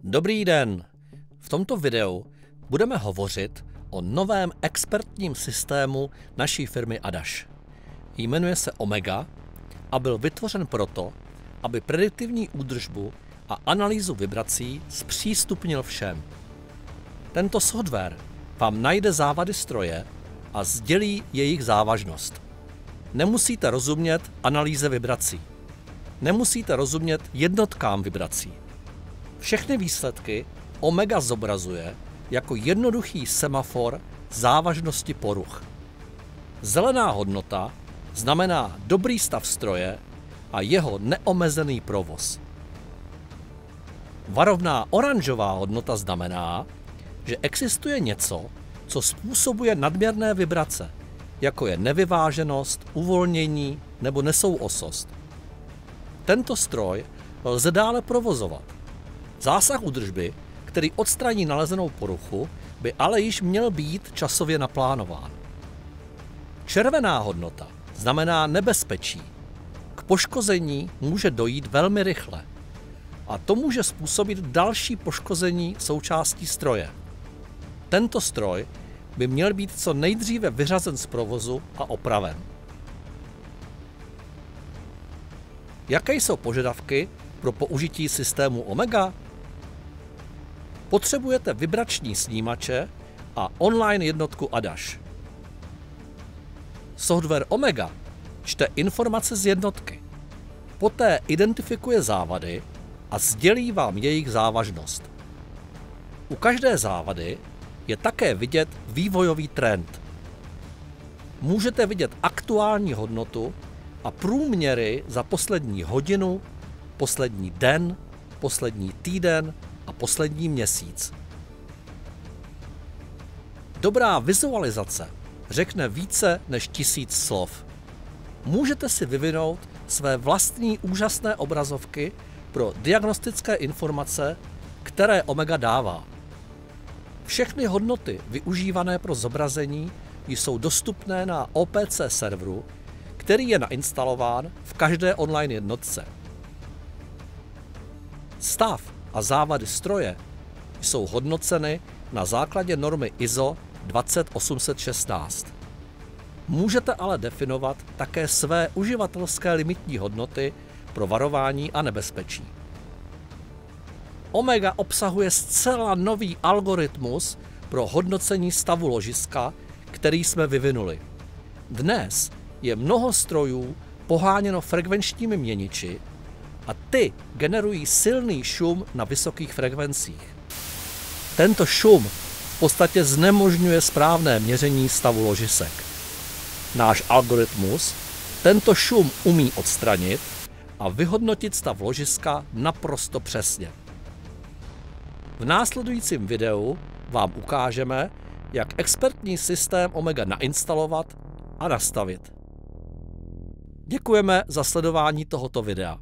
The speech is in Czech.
Dobrý den! V tomto videu budeme hovořit o novém expertním systému naší firmy Adaš. Jmenuje se Omega a byl vytvořen proto, aby prediktivní údržbu a analýzu vibrací zpřístupnil všem. Tento software vám najde závady stroje a sdělí jejich závažnost. Nemusíte rozumět analýze vibrací. Nemusíte rozumět jednotkám vibrací. Všechny výsledky Omega zobrazuje jako jednoduchý semafor závažnosti poruch. Zelená hodnota znamená dobrý stav stroje a jeho neomezený provoz. Varovná oranžová hodnota znamená, že existuje něco, co způsobuje nadměrné vibrace, jako je nevyváženost, uvolnění nebo nesouosost. Tento stroj lze dále provozovat. Zásah údržby, který odstraní nalezenou poruchu, by ale již měl být časově naplánován. Červená hodnota znamená nebezpečí. K poškození může dojít velmi rychle. A to může způsobit další poškození součástí stroje. Tento stroj by měl být co nejdříve vyřazen z provozu a opraven. Jaké jsou požadavky pro použití systému Omega? Potřebujete vibrační snímače a online jednotku Adaš. Software Omega čte informace z jednotky. Poté identifikuje závady a sdělí vám jejich závažnost. U každé závady je také vidět vývojový trend. Můžete vidět aktuální hodnotu a průměry za poslední hodinu, poslední den, poslední týden a poslední měsíc. Dobrá vizualizace řekne více než 1000 slov. Můžete si vyvinout své vlastní úžasné obrazovky pro diagnostické informace, které Omega dává. Všechny hodnoty využívané pro zobrazení jsou dostupné na OPC serveru, který je nainstalován v každé online jednotce. Stav a závady stroje jsou hodnoceny na základě normy ISO 20816. Můžete ale definovat také své uživatelské limitní hodnoty pro varování a nebezpečí. Omega obsahuje zcela nový algoritmus pro hodnocení stavu ložiska, který jsme vyvinuli. Dnes je mnoho strojů poháněno frekvenčními měniči a ty generují silný šum na vysokých frekvencích. Tento šum v podstatě znemožňuje správné měření stavu ložisek. Náš algoritmus tento šum umí odstranit a vyhodnotit stav ložiska naprosto přesně. V následujícím videu vám ukážeme, jak expertní systém Omega nainstalovat a nastavit. Děkujeme za sledování tohoto videa.